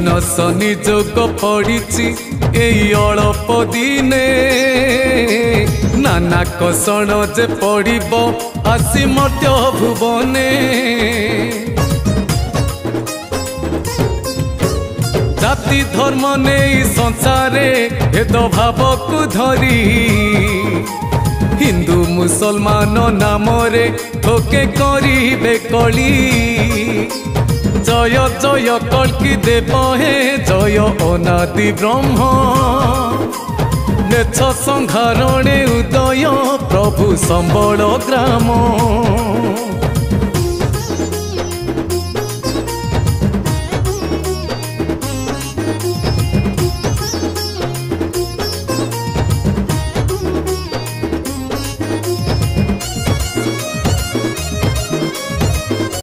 शनि जोग पड़ी एई अल्प दिने नाना कषण जे पड़ब आसी मर्त्य भुवने जाति धर्म नहीं संसारे भेद भाव को धरी हिंदू मुसलमान नाम रे ठोके करिबे कली जय जय कल्कि देव हे जय अनादि ब्रह्म नेछ संहारणे उदय प्रभु संबल ग्राम।